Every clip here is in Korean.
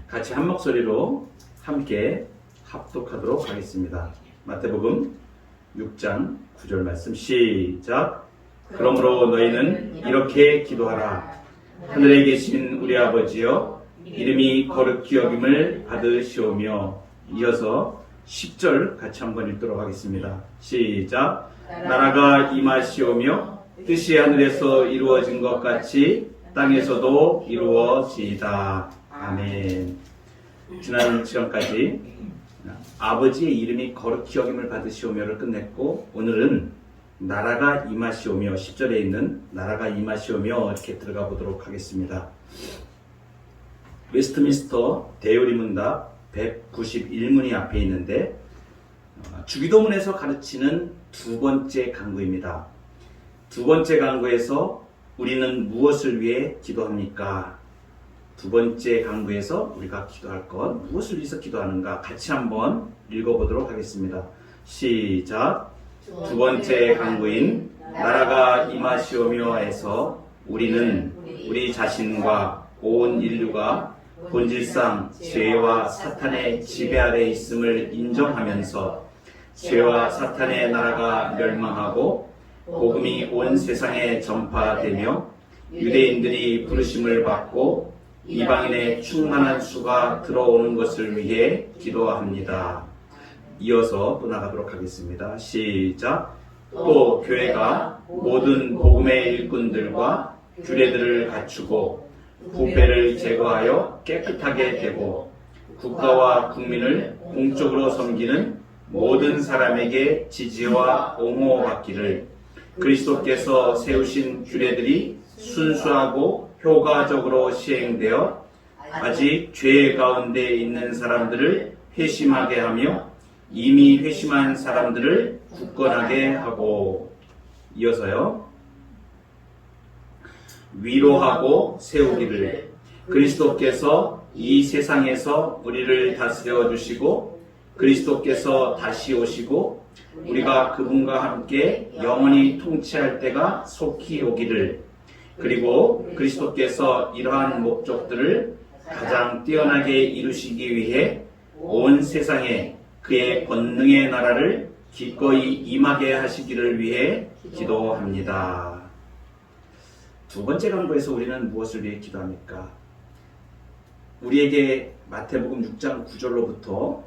같이 한 목소리로 함께 합독하도록 하겠습니다. 마태복음 6장 9절 말씀 시작. 그러므로 너희는 이렇게 기도하라. 하늘에 계신 우리 아버지여, 이름이 거룩히 여김을 받으시오며. 이어서 10절 같이 한번 읽도록 하겠습니다. 시작. 나라가 임하시오며 뜻이 하늘에서 이루어진 것 같이 땅에서도 이루어지이다. 아멘. 지난 시간까지 아버지의 이름이 거룩히 여김을 받으시오며를 끝냈고, 오늘은 나라가 임하시오며, 10절에 있는 나라가 임하시오며 이렇게 들어가 보도록 하겠습니다. 웨스트민스터 대요리문답 191문이 앞에 있는데, 주기도문에서 가르치는 두 번째 강구입니다. 두 번째 강구에서 우리는 무엇을 위해 기도합니까? 두 번째 강구에서 우리가 기도할 것, 무엇을 위해서 기도하는가? 같이 한번 읽어보도록 하겠습니다. 시작. 두 번째 강구인 나라가 임하시오며에서 우리는 우리 자신과 온 인류가 본질상 죄와 사탄의 지배 아래 있음을 인정하면서 죄와 사탄의 나라가 멸망하고 복음이 온 세상에 전파되며 유대인들이 부르심을 받고 이방인의 충만한 수가 들어오는 것을 위해 기도합니다. 이어서 또 나가도록 하겠습니다. 시작. 또 교회가 모든 복음의 일꾼들과 규례들을 갖추고 부패를 제거하여 깨끗하게 되고 국가와 국민을 공적으로 섬기는 모든 사람에게 지지와 옹호받기를 그리스도께서 세우신 규례들이 순수하고 효과적으로 시행되어 아직 죄 가운데 있는 사람들을 회심하게 하며 이미 회심한 사람들을 굳건하게 하고. 이어서요. 위로하고 세우기를 그리스도께서 이 세상에서 우리를 다스려 주시고 그리스도께서 다시 오시고 우리가 그분과 함께 영원히 통치할 때가 속히 오기를, 그리고 그리스도께서 이러한 목적들을 가장 뛰어나게 이루시기 위해 온 세상에 그의 권능의 나라를 기꺼이 임하게 하시기를 위해 기도합니다. 두 번째 강구에서 우리는 무엇을 위해 기도합니까? 우리에게 마태복음 6장 9절로부터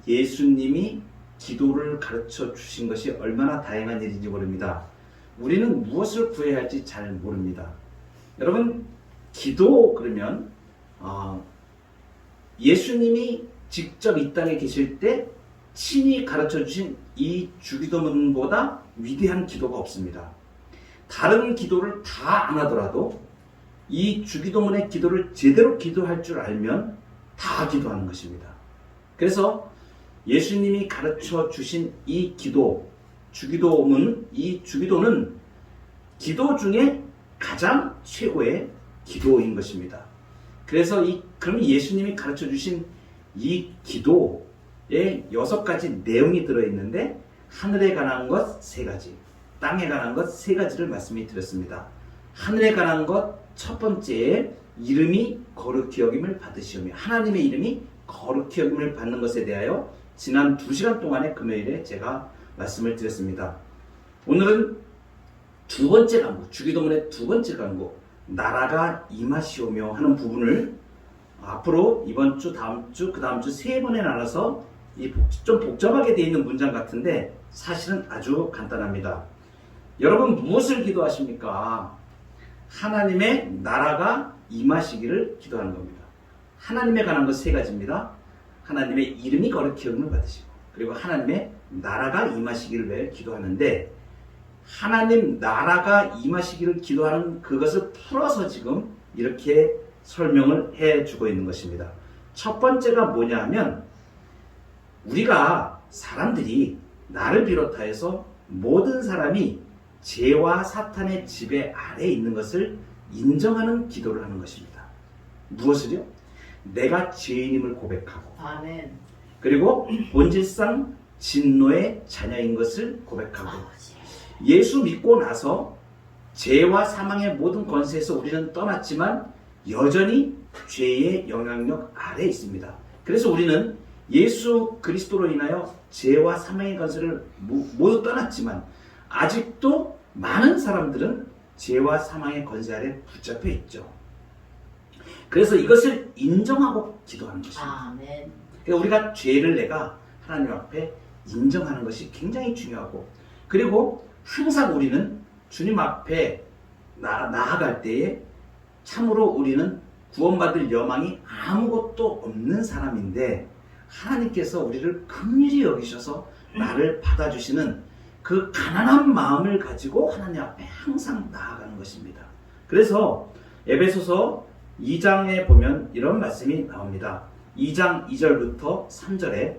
예수님이 기도를 가르쳐 주신 것이 얼마나 다양한 일인지 모릅니다. 우리는 무엇을 구해야 할지 잘 모릅니다. 여러분, 기도 그러면 예수님이 직접 이 땅에 계실 때 친히 가르쳐 주신 이 주기도문보다 위대한 기도가 없습니다. 다른 기도를 다 안 하더라도 이 주기도문의 기도를 제대로 기도할 줄 알면 다 기도하는 것입니다. 그래서 예수님이 가르쳐 주신 이 기도, 주기도문, 이 주기도는 기도 중에 가장 최고의 기도인 것입니다. 그래서 그럼 예수님이 가르쳐 주신 이 기도에 6가지 내용이 들어있는데, 하늘에 관한 것 3가지, 땅에 관한 것 3가지를 말씀이 드렸습니다. 하늘에 관한 것 첫 번째에 이름이 거룩히 여김을 받으시오며, 하나님의 이름이 거룩히 여김을 받는 것에 대하여 지난 2시간 동안의 금요일에 제가 말씀을 드렸습니다. 오늘은 두 번째 강구, 주기도문의 두 번째 강구, 나라가 임하시오며 하는 부분을 앞으로 이번 주, 다음 주, 그 다음 주 3번에 나눠서 좀 복잡하게 되어 있는 문장 같은데 사실은 아주 간단합니다. 여러분, 무엇을 기도하십니까? 하나님의 나라가 임하시기를 기도하는 겁니다. 하나님에 관한 것 3가지입니다. 하나님의 이름이 거룩히 여김을 받으시고, 그리고 하나님의 나라가 임하시기를 위해 기도하는데, 하나님 나라가 임하시기를 기도하는 그것을 풀어서 지금 이렇게 설명을 해주고 있는 것입니다. 첫 번째가 뭐냐 하면, 우리가 사람들이, 나를 비롯하여서 모든 사람이 죄와 사탄의 지배 아래에 있는 것을 인정하는 기도를 하는 것입니다. 무엇을요? 내가 죄인임을 고백하고, 아멘. 그리고 본질상 진노의 자녀인 것을 고백하고, 예수 믿고 나서 죄와 사망의 모든 권세에서 우리는 떠났지만 여전히 죄의 영향력 아래에 있습니다. 그래서 우리는 예수 그리스도로 인하여 죄와 사망의 권세를 모두 떠났지만 아직도 많은 사람들은 죄와 사망의 권세 아래 붙잡혀 있죠. 그래서 이것을 인정하고 기도하는 것입니다. 아멘. 그러니까 우리가 죄를 내가 하나님 앞에 인정하는 것이 굉장히 중요하고, 그리고 항상 우리는 주님 앞에 나아갈 때에 참으로 우리는 구원받을 여망이 아무것도 없는 사람인데 하나님께서 우리를 긍휼히 여기셔서 나를 받아주시는 그 가난한 마음을 가지고 하나님 앞에 항상 나아가는 것입니다. 그래서 에베소서 2장에 보면 이런 말씀이 나옵니다. 2장 2절부터 3절에,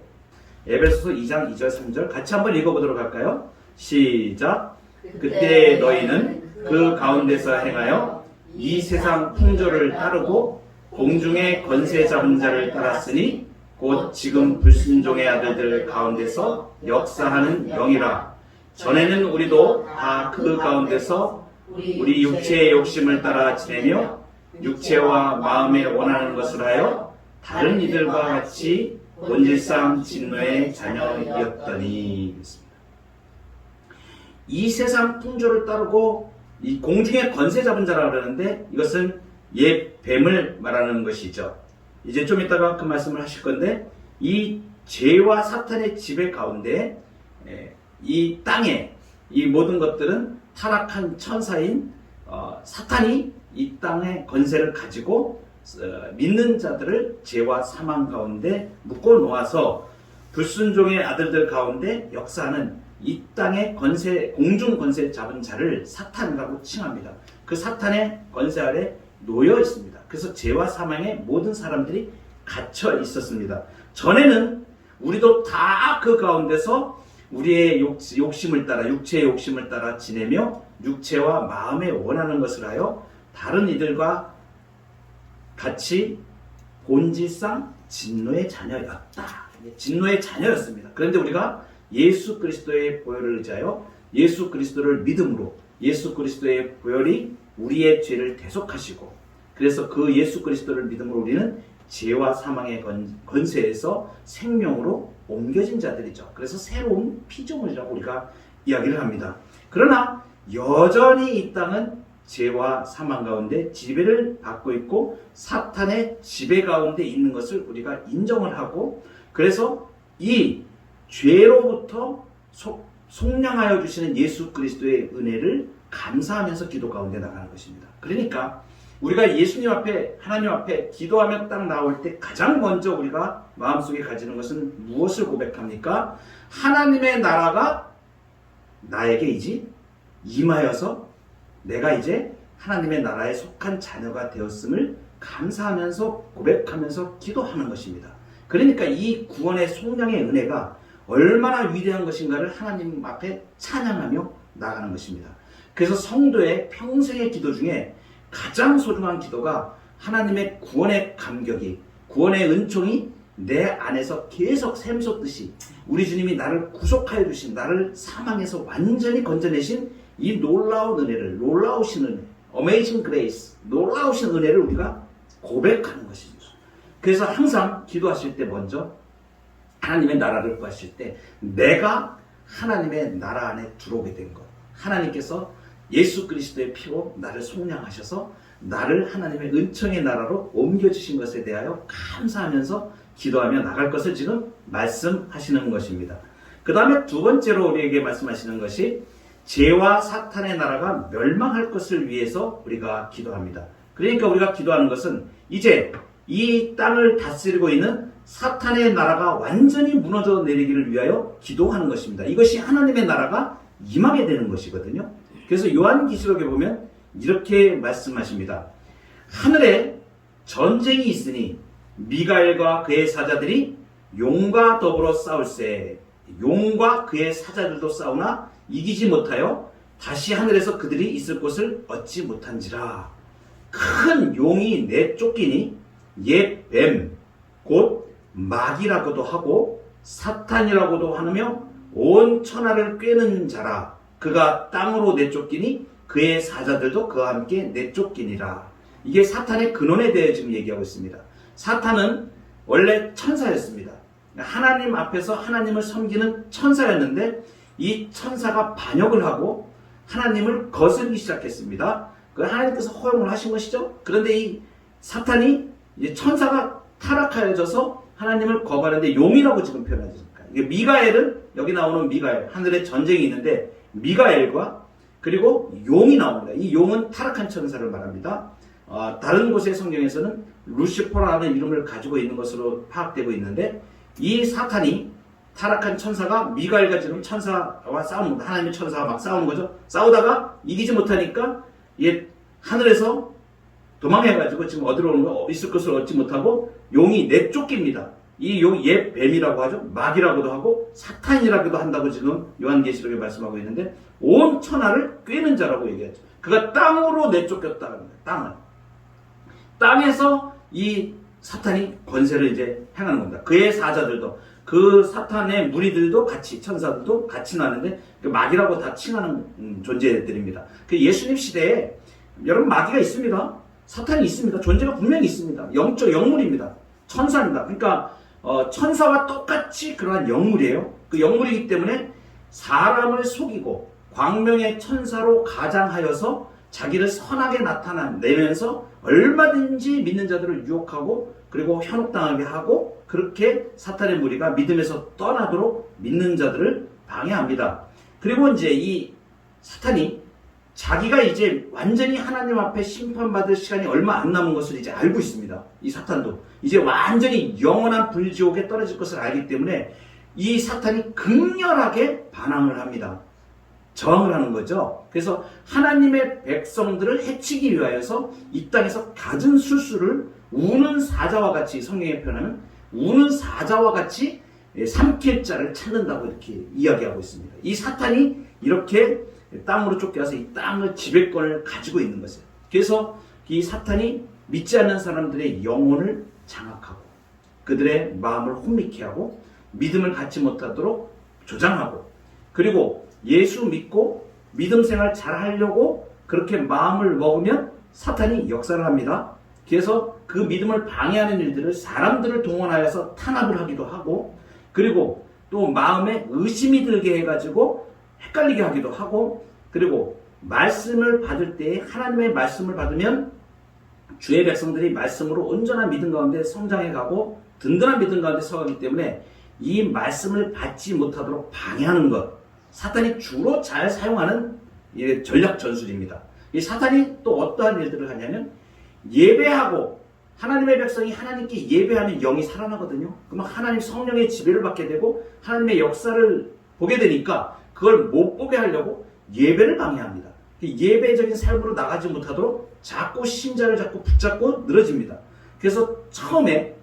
에베소서 2장 2절 3절 같이 한번 읽어보도록 할까요? 시작. 그때 너희는 그 가운데서 행하여 이 세상 풍조를 따르고 공중의 권세 잡은 자를 따랐으니 곧 지금 불순종의 아들들 가운데서 역사하는 영이라. 전에는 우리도 다 그 가운데서 우리 육체의 욕심을 따라 지내며 육체와 마음에 원하는 것을 하여 다른 이들과 같이 본질상 진노의 자녀이었더니. 이 세상 풍조를 따르고 이 공중의 권세 잡은 자라고 그러는데 이것은 옛 뱀을 말하는 것이죠. 이제 좀 이따가 그 말씀을 하실 건데, 이 죄와 사탄의 지배 가운데 이 땅에 이 모든 것들은 타락한 천사인 사탄이 이 땅의 권세를 가지고 믿는 자들을 죄와 사망 가운데 묶어 놓아서 불순종의 아들들 가운데 역사하는 이 땅의 권세, 공중 권세 잡은 자를 사탄이라고 칭합니다. 그 사탄의 권세 아래 놓여 있습니다. 그래서 죄와 사망의 모든 사람들이 갇혀 있었습니다. 전에는 우리도 다 그 가운데서 우리의 욕심을 따라, 육체의 욕심을 따라 지내며 육체와 마음에 원하는 것을 하여 다른 이들과 같이 본질상 진노의 자녀였다. 진노의 자녀였습니다. 그런데 우리가 예수 그리스도의 보혈을 의지하여 예수 그리스도를 믿음으로 예수 그리스도의 보혈이 우리의 죄를 대속하시고, 그래서 그 예수 그리스도를 믿음으로 우리는 죄와 사망의 권세에서 생명으로 옮겨진 자들이죠. 그래서 새로운 피조물이라고 우리가 이야기를 합니다. 그러나 여전히 이 땅은 죄와 사망 가운데 지배를 받고 있고 사탄의 지배 가운데 있는 것을 우리가 인정을 하고, 그래서 이 죄로부터 속량하여 주시는 예수 그리스도의 은혜를 감사하면서 기도 가운데 나가는 것입니다. 그러니까 우리가 예수님 앞에, 하나님 앞에 기도하며 딱 나올 때 가장 먼저 우리가 마음속에 가지는 것은 무엇을 고백합니까? 하나님의 나라가 나에게 이제 임하여서 내가 이제 하나님의 나라에 속한 자녀가 되었음을 감사하면서 고백하면서 기도하는 것입니다. 그러니까 이 구원의 속량의 은혜가 얼마나 위대한 것인가를 하나님 앞에 찬양하며 나가는 것입니다. 그래서 성도의 평생의 기도 중에 가장 소중한 기도가 하나님의 구원의 감격이, 구원의 은총이 내 안에서 계속 샘솟듯이 우리 주님이 나를 구속하여 주신, 나를 사망에서 완전히 건져내신 이 놀라운 은혜를, 놀라우신 은혜, Amazing Grace, 놀라우신 은혜를 우리가 고백하는 것입니다. 그래서 항상 기도하실 때 먼저 하나님의 나라를 구하실 때 내가 하나님의 나라 안에 들어오게 된 것, 하나님께서 예수 그리스도의 피로 나를 속량하셔서 나를 하나님의 은총의 나라로 옮겨주신 것에 대하여 감사하면서 기도하며 나갈 것을 지금 말씀하시는 것입니다. 그 다음에 두 번째로 우리에게 말씀하시는 것이 죄와 사탄의 나라가 멸망할 것을 위해서 우리가 기도합니다. 그러니까 우리가 기도하는 것은 이제 이 땅을 다스리고 있는 사탄의 나라가 완전히 무너져 내리기를 위하여 기도하는 것입니다. 이것이 하나님의 나라가 임하게 되는 것이거든요. 그래서 요한계시록에 보면 이렇게 말씀하십니다. 하늘에 전쟁이 있으니 미가엘과 그의 사자들이 용과 더불어 싸울세. 용과 그의 사자들도 싸우나 이기지 못하여 다시 하늘에서 그들이 있을 곳을 얻지 못한지라. 큰 용이 내쫓기니 옛 뱀, 곧 마귀라고도 하고 사탄이라고도 하며 온 천하를 꿰는 자라. 그가 땅으로 내쫓기니 그의 사자들도 그와 함께 내쫓기니라. 이게 사탄의 근원에 대해 지금 얘기하고 있습니다. 사탄은 원래 천사였습니다. 하나님 앞에서 하나님을 섬기는 천사였는데 이 천사가 반역을 하고 하나님을 거스르기 시작했습니다. 그 하나님께서 허용을 하신 것이죠. 그런데 이 사탄이 이제 천사가 타락하여져서 하나님을 거부하는데 용이라고 지금 표현하죠. 이게 미가엘은 여기 나오는 미가엘, 하늘에 전쟁이 있는데 미가엘과 그리고 용이 나옵니다. 이 용은 타락한 천사를 말합니다. 다른 곳의 성경에서는 루시퍼라는 이름을 가지고 있는 것으로 파악되고 있는데 이 사탄이 타락한 천사가 미가엘과 지금 천사와 싸우는 겁니다. 하나님의 천사와 막 싸우는 거죠. 싸우다가 이기지 못하니까 하늘에서 도망해가지고 지금 어디로 있을 것을 얻지 못하고 용이 내쫓깁니다. 이 용이 옛 뱀이라고 하죠. 마귀라고도 하고 사탄이라고도 한다고 지금 요한계시록에 말씀하고 있는데 온 천하를 꿰는 자라고 얘기하죠. 그가 땅으로 내쫓겼다는 거예요. 땅에서 이 사탄이 권세를 이제 행하는 겁니다. 그의 사자들도 그 사탄의 무리들도 같이 천사들도 같이 나는데 마귀라고 다 칭하는 존재들입니다. 그 예수님 시대에 여러분 마귀가 있습니다. 사탄이 있습니다. 존재가 분명히 있습니다. 영적 영물입니다. 천사입니다. 그러니까 천사와 똑같이 그러한 영물이에요. 그 영물이기 때문에 사람을 속이고 광명의 천사로 가장하여서 자기를 선하게 나타내면서 얼마든지 믿는 자들을 유혹하고 그리고 현혹당하게 하고 그렇게 사탄의 무리가 믿음에서 떠나도록 믿는 자들을 방해합니다. 그리고 이제 이 사탄이 자기가 이제 완전히 하나님 앞에 심판받을 시간이 얼마 안 남은 것을 이제 알고 있습니다. 이 사탄도 이제 완전히 영원한 불지옥에 떨어질 것을 알기 때문에 이 사탄이 극렬하게 반항을 합니다. 저항을 하는 거죠. 그래서 하나님의 백성들을 해치기 위하여서 이 땅에서 갖은 술수를 우는 사자와 같이 성경에 표현하는 우는 사자와 같이 삼킬 자를 찾는다고 이렇게 이야기하고 있습니다. 이 사탄이 이렇게 땅으로 쫓겨와서 이 땅을 지배권을 가지고 있는 것이에요. 그래서 이 사탄이 믿지 않는 사람들의 영혼을 장악하고 그들의 마음을 혼미케 하고 믿음을 갖지 못하도록 조장하고 그리고 예수 믿고 믿음 생활 잘 하려고 그렇게 마음을 먹으면 사탄이 역사를 합니다. 그래서 그 믿음을 방해하는 일들을 사람들을 동원하여서 탄압을 하기도 하고 그리고 또 마음에 의심이 들게 해가지고 헷갈리게 하기도 하고 그리고 말씀을 받을 때 하나님의 말씀을 받으면 주의 백성들이 말씀으로 온전한 믿음 가운데 성장해 가고 든든한 믿음 가운데 서가기 때문에 이 말씀을 받지 못하도록 방해하는 것 사탄이 주로 잘 사용하는 전략 전술입니다. 이 사탄이 또 어떠한 일들을 하냐면 예배하고 하나님의 백성이 하나님께 예배하면 영이 살아나거든요. 그러면 하나님 성령의 지배를 받게 되고 하나님의 역사를 보게 되니까 그걸 못 보게 하려고 예배를 방해합니다. 예배적인 삶으로 나가지 못하도록 자꾸 신자를 자꾸 붙잡고 늘어집니다. 그래서 처음에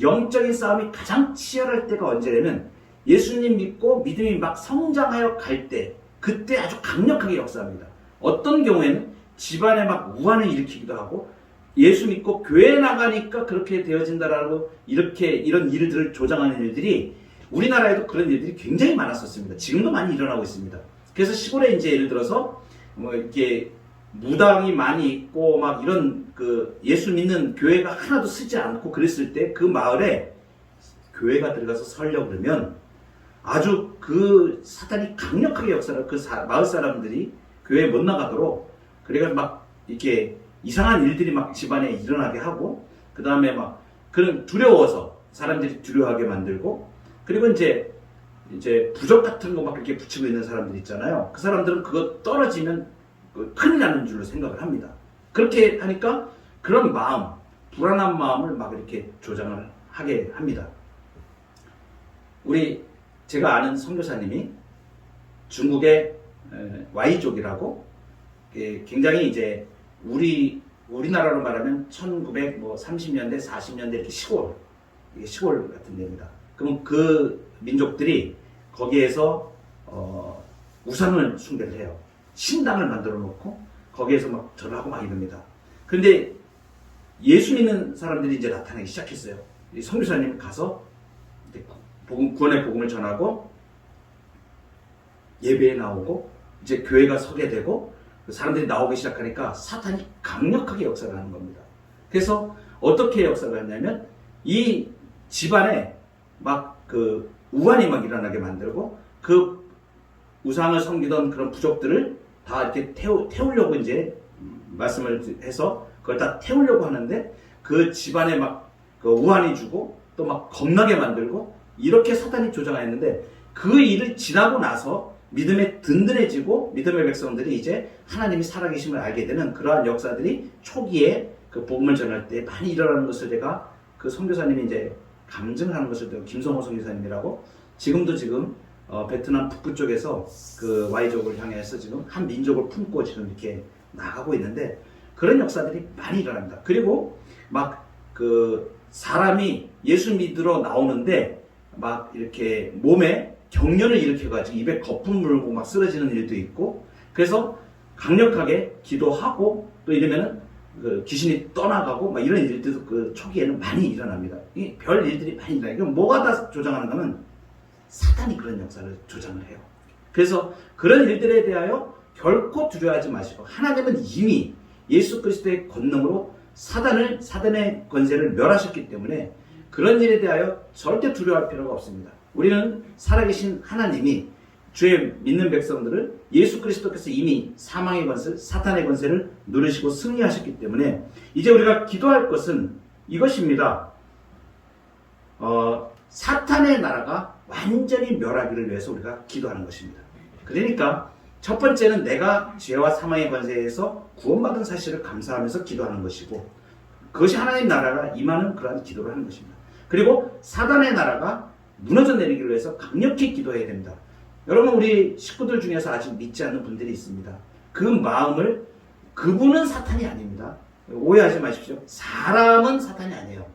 영적인 싸움이 가장 치열할 때가 언제냐면 예수님 믿고 믿음이 막 성장하여 갈 때 그때 아주 강력하게 역사합니다. 어떤 경우에는 집안에 막 우환을 일으키기도 하고 예수 믿고 교회 나가니까 그렇게 되어진다라고 이런 일들을 조장하는 일들이 우리나라에도 그런 일들이 굉장히 많았었습니다. 지금도 많이 일어나고 있습니다. 그래서 시골에 이제 예를 들어서 뭐 이렇게 무당이 많이 있고 막 이런 그 예수 믿는 교회가 하나도 쓰지 않고 그랬을 때 그 마을에 교회가 들어가서 설려 그러면 아주 그 사탄이 강력하게 역사를 마을 사람들이 교회에 못 나가도록 그래가 막 이렇게 이상한 일들이 막 집안에 일어나게 하고 그 다음에 막 그런 두려워서 사람들이 두려워하게 만들고 그리고 이제 부적 같은 거 막 이렇게 붙이고 있는 사람들 있잖아요. 그 사람들은 그거 떨어지면 큰일 나는 줄로 생각을 합니다. 그렇게 하니까 그런 마음, 불안한 마음을 막 이렇게 조장을 하게 합니다. 제가 아는 선교사님이 중국의 Y족이라고 굉장히 이제 우리나라로 말하면 1930년대, 40년대 이렇게 시골 같은 데입니다. 그러면 그 민족들이 거기에서 우상을 숭배를 해요. 신당을 만들어 놓고 거기에서 막 절하고 막 이럽니다. 그런데 예수 믿는 사람들이 이제 나타나기 시작했어요. 이 선교사님 가서 구원의 복음을 전하고 예배에 나오고 이제 교회가 서게 되고 그 사람들이 나오기 시작하니까 사탄이 강력하게 역사를 하는 겁니다. 그래서 어떻게 역사를 하냐면 이 집안에 막 그 우환이 막 일어나게 만들고 그 우상을 섬기던 그런 부족들을 다 이렇게 태우려고 이제 말씀을 해서 그걸 다 태우려고 하는데 그 집안에 막 그 우환이 주고 또 막 겁나게 만들고 이렇게 사탄이 조장했는데 그 일을 지나고 나서 믿음에 든든해지고 믿음의 백성들이 이제 하나님이 살아계심을 알게 되는 그러한 역사들이 초기에 그 복음을 전할 때 많이 일어나는 것을 제가 그 선교사님이 이제 감증을 하는 것을 김성호 선교사님이라고 지금도 지금 베트남 북부 쪽에서 그 Y족을 향해서 지금 한 민족을 품고 지금 이렇게 나가고 있는데 그런 역사들이 많이 일어납니다. 그리고 막 그 사람이 예수 믿으러 나오는데 막 이렇게 몸에 경련을 일으켜가지고 입에 거품 물고 막 쓰러지는 일도 있고 그래서 강력하게 기도하고 또 이러면은 그 귀신이 떠나가고 막 이런 일들도 그 초기에는 많이 일어납니다. 이 별 일들이 많이 일어나요. 그럼 뭐가 다 조장하는가면 사탄이 그런 역사를 조장을 해요. 그래서 그런 일들에 대하여 결코 두려워하지 마시고 하나님은 이미 예수 그리스도의 권능으로 사단의 권세를 멸하셨기 때문에 그런 일에 대하여 절대 두려워할 필요가 없습니다. 우리는 살아계신 하나님이 주의 믿는 백성들을 예수 그리스도께서 이미 사망의 권세, 사탄의 권세를 누르시고 승리하셨기 때문에 이제 우리가 기도할 것은 이것입니다. 사탄의 나라가 완전히 멸하기를 위해서 우리가 기도하는 것입니다. 그러니까 첫 번째는 내가 죄와 사망의 권세에서 구원받은 사실을 감사하면서 기도하는 것이고 그것이 하나님 나라가 임하는 그러한 기도를 하는 것입니다. 그리고 사단의 나라가 무너져 내리기를 위해서 강력히 기도해야 됩니다. 여러분 우리 식구들 중에서 아직 믿지 않는 분들이 있습니다. 그 마음을 그분은 사탄이 아닙니다. 오해하지 마십시오. 사람은 사탄이 아니에요.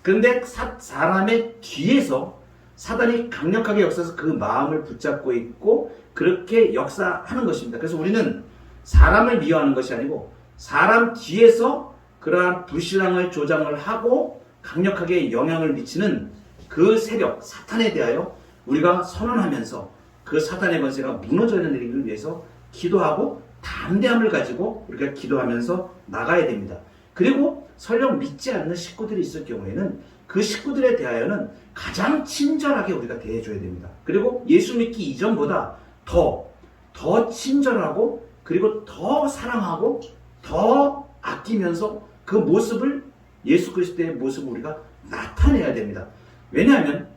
그런데 사람의 뒤에서 사단이 강력하게 역사해서 그 마음을 붙잡고 있고 그렇게 역사하는 것입니다. 그래서 우리는 사람을 미워하는 것이 아니고 사람 뒤에서 그러한 불신앙을 조장을 하고 강력하게 영향을 미치는 그 세력, 사탄에 대하여 우리가 선언하면서 그 사탄의 권세가 무너져 내리기를 위해서 기도하고 담대함을 가지고 우리가 기도하면서 나가야 됩니다. 그리고 설령 믿지 않는 식구들이 있을 경우에는 그 식구들에 대하여는 가장 친절하게 우리가 대해줘야 됩니다. 그리고 예수 믿기 이전보다 더 친절하고 그리고 더 사랑하고 더 아끼면서 그 모습을 예수 그리스도의 모습을 우리가 나타내야 됩니다. 왜냐하면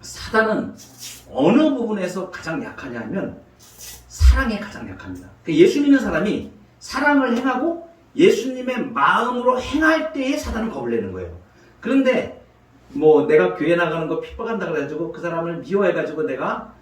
사단은 어느 부분에서 가장 약하냐 하면 사랑에 가장 약합니다. 예수 믿는 사람이 사랑을 행하고 예수님의 마음으로 행할 때에 사단은 겁을 내는 거예요. 그런데 뭐 내가 교회 나가는 거 핍박한다 그래가지고 그 사람을 미워해가지고 내가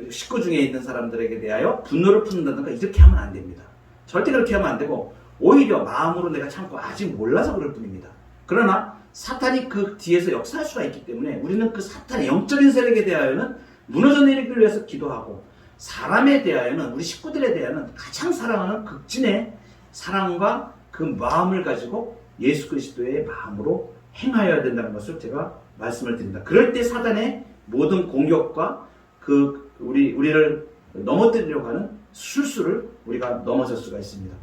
식구 중에 있는 사람들에게 대하여 분노를 푼다든가 이렇게 하면 안 됩니다. 절대 그렇게 하면 안 되고 오히려 마음으로 내가 참고 아직 몰라서 그럴 뿐입니다. 그러나 사탄이 그 뒤에서 역사할 수가 있기 때문에 우리는 그 사탄의 영적인 세력에 대하여는 무너져 내리기를 위해서 기도하고 사람에 대하여는 우리 식구들에 대하여는 가장 사랑하는 극진의 사랑과 그 마음을 가지고 예수 그리스도의 마음으로 행하여야 된다는 것을 제가 말씀을 드립니다. 그럴 때 사단의 모든 공격과 그 우리를 넘어뜨리려고 하는 술수를 우리가 넘어설 수가 있습니다.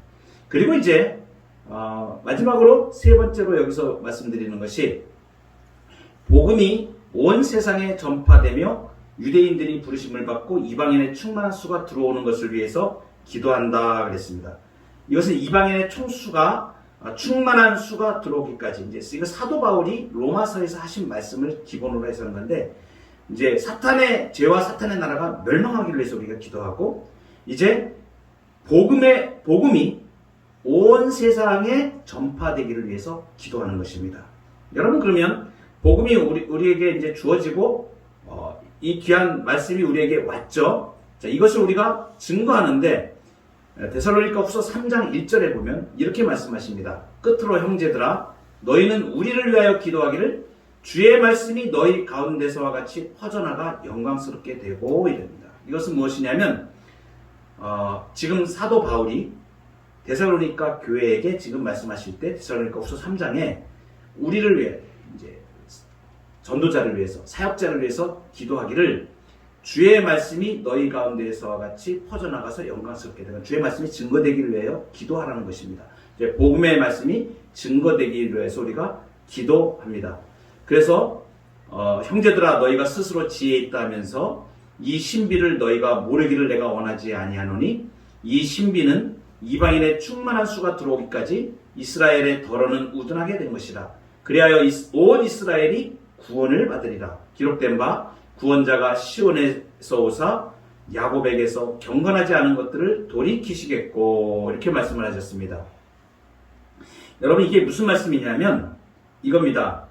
그리고 이제 마지막으로 세 번째로 여기서 말씀드리는 것이 복음이 온 세상에 전파되며 유대인들이 부르심을 받고 이방인의 충만한 수가 들어오는 것을 위해서 기도한다 그랬습니다. 이것은 이방인의 총수가 충만한 수가 들어오기까지 이제 이거 사도 바울이 로마서에서 하신 말씀을 기본으로 해서 하는 건데 이제 사탄의 죄와 사탄의 나라가 멸망하기를 위해서 우리가 기도하고 이제 복음이 온 세상에 전파되기를 위해서 기도하는 것입니다. 여러분 그러면 복음이 우리에게 이제 주어지고 이 귀한 말씀이 우리에게 왔죠. 자, 이것을 우리가 증거하는데 데살로니가 후서 3장 1절에 보면 이렇게 말씀하십니다. 끝으로 형제들아 너희는 우리를 위하여 기도하기를 주의 말씀이 너희 가운데서와 같이 퍼져나가 영광스럽게 되고 이릅니다. 이것은 무엇이냐면 지금 사도 바울이 데살로니가 교회에게 지금 말씀하실 때 데살로니가 후서 3장에 우리를 위해 이제 전도자를 위해서 사역자를 위해서 기도하기를 주의 말씀이 너희 가운데에서와 같이 퍼져나가서 영광스럽게 되는, 주의 말씀이 증거되기를 위하여 기도하라는 것입니다. 이제 복음의 말씀이 증거되기를 위해서 우리가 기도합니다. 그래서 형제들아 너희가 스스로 지혜 있다 하면서 이 신비를 너희가 모르기를 내가 원하지 아니하노니 이 신비는 이방인의 충만한 수가 들어오기까지 이스라엘의 덜어는 우둔하게 된 것이라. 그리하여 온 이스라엘이 구원을 받으리라. 기록된 바 구원자가 시온에서 오사 야곱에게서 경건하지 않은 것들을 돌이키시겠고, 이렇게 말씀을 하셨습니다. 여러분, 이게 무슨 말씀이냐면 이겁니다.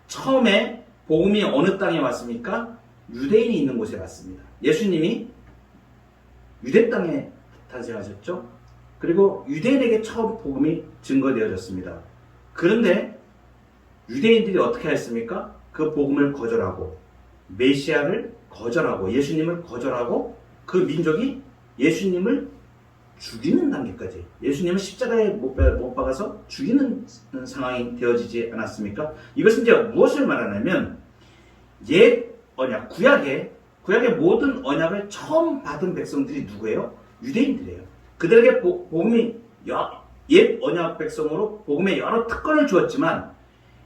처음에 복음이 어느 땅에 왔습니까? 유대인이 있는 곳에 왔습니다. 예수님이 유대 땅에 탄생하셨죠. 그리고 유대인에게 처음 복음이 증거되어졌습니다. 그런데 유대인들이 어떻게 했습니까? 그 복음을 거절하고 메시아를 거절하고 예수님을 거절하고 그 민족이 예수님을 죽이는 단계까지, 예수님을 십자가에 못 박아서 죽이는 상황이 되어지지 않았습니까? 이것은 이제 무엇을 말하냐면 옛 언약, 구약의 모든 언약을 처음 받은 백성들이 누구예요? 유대인들이에요. 그들에게 복음이 옛 언약 백성으로 복음의 여러 특권을 주었지만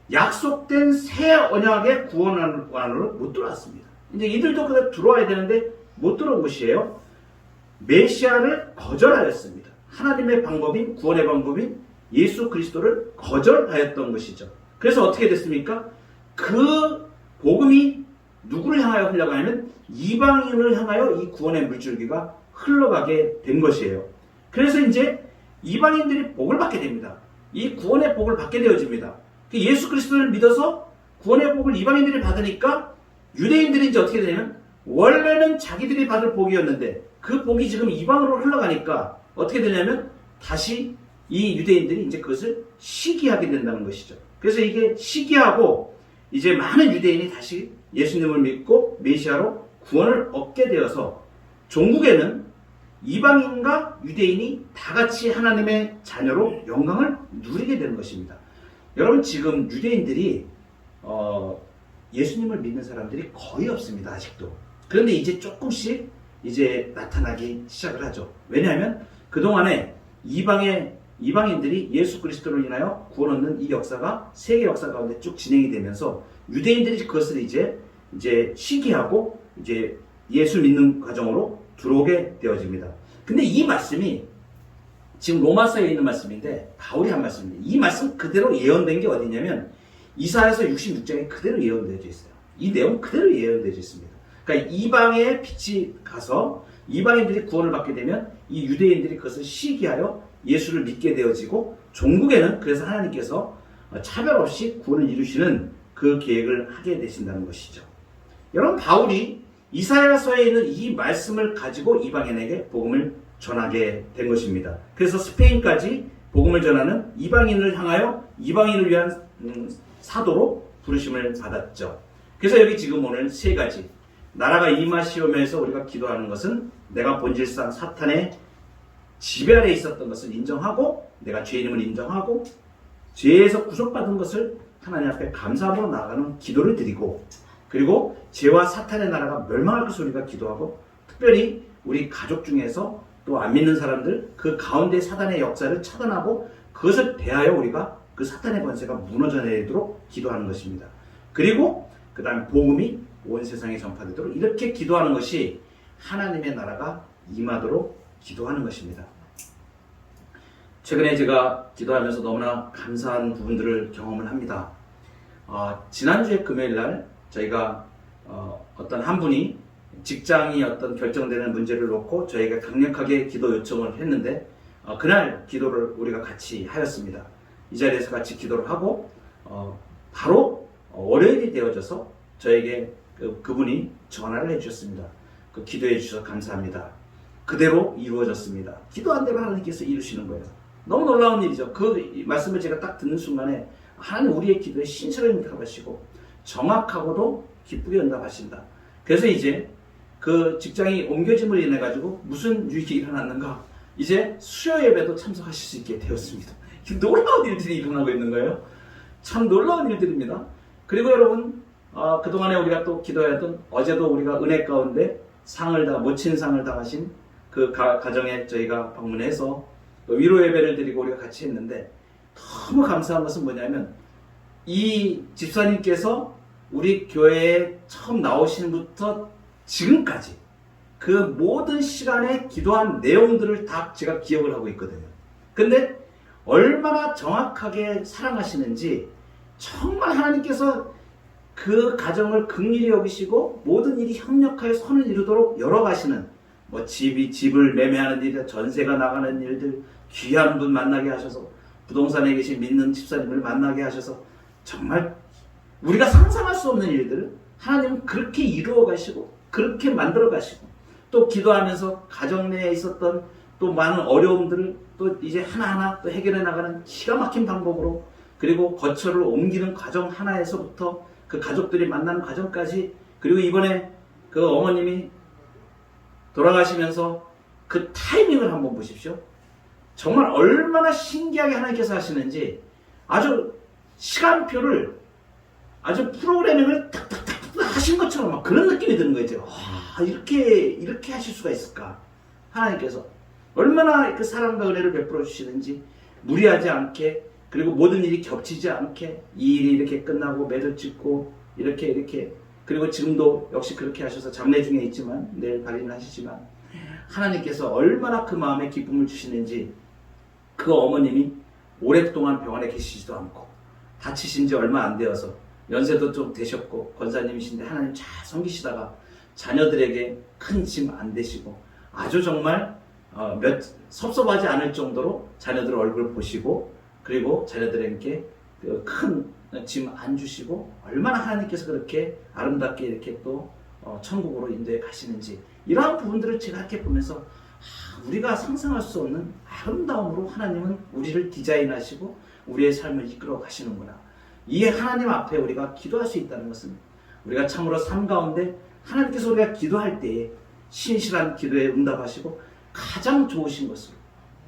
약속된 새 언약의 구원 안으로 못 들어왔습니다. 이제 이들도 그냥 들어와야 되는데 못 들어온 것이에요. 메시아를 거절하였습니다. 하나님의 방법인, 구원의 방법인 예수 그리스도를 거절하였던 것이죠. 그래서 어떻게 됐습니까? 그 복음이 누구를 향하여 흘러가냐면 이방인을 향하여 이 구원의 물줄기가 흘러가게 된 것이에요. 그래서 이제 이방인들이 복을 받게 됩니다. 이 구원의 복을 받게 되어집니다. 예수 그리스도를 믿어서 구원의 복을 이방인들이 받으니까 유대인들이 이제 어떻게 되냐면 원래는 자기들이 받을 복이었는데 그 복이 지금 이방으로 흘러가니까 어떻게 되냐면 다시 이 유대인들이 이제 그것을 시기하게 된다는 것이죠. 그래서 이게 시기하고 이제 많은 유대인이 다시 예수님을 믿고 메시아로 구원을 얻게 되어서 종국에는 이방인과 유대인이 다 같이 하나님의 자녀로 영광을 누리게 되는 것입니다. 여러분, 지금 유대인들이 예수님을 믿는 사람들이 거의 없습니다. 아직도. 그런데 이제 조금씩 이제 나타나기 시작을 하죠. 왜냐하면 그동안에 이방인들이 예수 그리스도를 인하여 구원 얻는 이 역사가 세계 역사 가운데 쭉 진행이 되면서 유대인들이 그것을 이제 시기하고 이제 예수 믿는 과정으로 들어오게 되어집니다. 근데 이 말씀이 지금 로마서에 있는 말씀인데 바울이 한 말씀입니다. 이 말씀 그대로 예언된 게 어디냐면 이사야서 66장에 그대로 예언되어져 있어요. 이 내용 그대로 예언되어져 있습니다. 그러니까 이방의 빛이 가서 이방인들이 구원을 받게 되면 이 유대인들이 그것을 시기하여 예수를 믿게 되어지고 종국에는 그래서 하나님께서 차별 없이 구원을 이루시는 그 계획을 하게 되신다는 것이죠. 여러분, 바울이 이사야서에 있는 이 말씀을 가지고 이방인에게 복음을 전하게 된 것입니다. 그래서 스페인까지 복음을 전하는 이방인을 향하여 이방인을 위한 사도로 부르심을 받았죠. 그래서 여기 지금 오늘 세 가지, 나라가 임하시오면서 우리가 기도하는 것은 내가 본질상 사탄의 지배 아래 있었던 것을 인정하고 내가 죄인임을 인정하고 죄에서 구속받은 것을 하나님 앞에 감사함으로 나아가는 기도를 드리고, 그리고 죄와 사탄의 나라가 멸망할 것을 우리가 기도하고, 특별히 우리 가족 중에서 또 안 믿는 사람들 그 가운데 사단의 역사를 차단하고 그것을 대하여 우리가 그 사탄의 권세가 무너져 내리도록 기도하는 것입니다. 그리고 그 다음에 복음이 온 세상에 전파되도록 이렇게 기도하는 것이 하나님의 나라가 임하도록 기도하는 것입니다. 최근에 제가 기도하면서 너무나 감사한 부분들을 경험을 합니다. 지난주에 금요일날 저희가 어떤 한 분이 직장이 어떤 결정되는 문제를 놓고 저희가 강력하게 기도 요청을 했는데 그날 기도를 우리가 같이 하였습니다. 이 자리에서 같이 기도를 하고 바로 월요일이 되어져서 저에게 그분이 전화를 해주셨습니다. 그 기도해 주셔서 감사합니다. 그대로 이루어졌습니다. 기도한 대로 하나님께서 이루시는 거예요. 너무 놀라운 일이죠. 그 말씀을 제가 딱 듣는 순간에 하나님 우리의 기도에 신실하게 응답하시고 정확하고도 기쁘게 응답하신다. 그래서 이제 그 직장이 옮겨짐을 인해 가지고 무슨 유익이 일어났는가, 이제 수요 예배도 참석하실 수 있게 되었습니다. 놀라운 일들이 일어나고 있는 거예요. 참 놀라운 일들입니다. 그리고 여러분, 그동안에 우리가 또 기도했던, 어제도 우리가 은혜 가운데 모친 상을 당하신 그 가정에 저희가 방문해서 위로 예배를 드리고 우리가 같이 했는데, 너무 감사한 것은 뭐냐면 이 집사님께서 우리 교회에 처음 나오신 부터 지금까지 그 모든 시간에 기도한 내용들을 다 제가 기억을 하고 있거든요. 근데 얼마나 정확하게 사랑하시는지, 정말 하나님께서 그 가정을 긍휼히 여기시고 모든 일이 협력하여 선을 이루도록 열어가시는, 집을 매매하는 일이나 전세가 나가는 일들, 귀한 분 만나게 하셔서 부동산에 계신 믿는 집사님을 만나게 하셔서 정말 우리가 상상할 수 없는 일들을 하나님은 그렇게 이루어 가시고 그렇게 만들어 가시고, 또 기도하면서 가정 내에 있었던 또 많은 어려움들을 또 이제 하나하나 또 해결해 나가는 기가 막힌 방법으로, 그리고 거처를 옮기는 과정 하나에서부터 그 가족들이 만나는 과정까지, 그리고 이번에 그 어머님이 돌아가시면서 그 타이밍을 한번 보십시오. 정말 얼마나 신기하게 하나님께서 하시는지, 아주 시간표를 아주 프로그래밍을 탁탁탁 하신 것처럼 막 그런 느낌이 드는 거죠. 이렇게 하실 수가 있을까? 하나님께서 얼마나 그 사랑과 은혜를 베풀어 주시는지, 무리하지 않게, 그리고 모든 일이 겹치지 않게 이 일이 이렇게 끝나고 매듭 짓고 이렇게 그리고 지금도 역시 그렇게 하셔서 장례 중에 있지만 내일 발인을 하시지만, 하나님께서 얼마나 그 마음에 기쁨을 주시는지, 그 어머님이 오랫동안 병원에 계시지도 않고 다치신 지 얼마 안 되어서 연세도 좀 되셨고 권사님이신데 하나님 잘 섬기시다가 자녀들에게 큰 짐 안 되시고 아주 정말 섭섭하지 않을 정도로 자녀들 얼굴 보시고, 그리고 자녀들에게 큰 짐 안 주시고 얼마나 하나님께서 그렇게 아름답게 이렇게 또 천국으로 인도해 가시는지, 이러한 부분들을 제가 이렇게 보면서 우리가 상상할 수 없는 아름다움으로 하나님은 우리를 디자인하시고 우리의 삶을 이끌어 가시는구나. 이 하나님 앞에 우리가 기도할 수 있다는 것은, 우리가 참으로 삶 가운데 하나님께서 우리가 기도할 때에 신실한 기도에 응답하시고 가장 좋으신 것으로,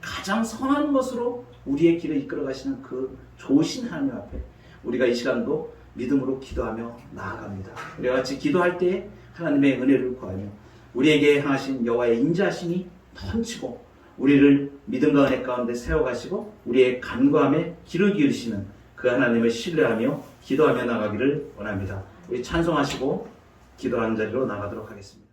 가장 선한 것으로 우리의 길을 이끌어 가시는 그 좋으신 하나님 앞에 우리가 이 시간도 믿음으로 기도하며 나아갑니다. 우리가 같이 기도할 때에 하나님의 은혜를 구하며 우리에게 향하신 여호와의 인자하심이 넘치고 우리를 믿음과 은혜 가운데 세워가시고 우리의 간구함에 귀를 기울이시는 그 하나님을 신뢰하며 기도하며 나가기를 원합니다. 우리 찬송하시고 기도하는 자리로 나가도록 하겠습니다.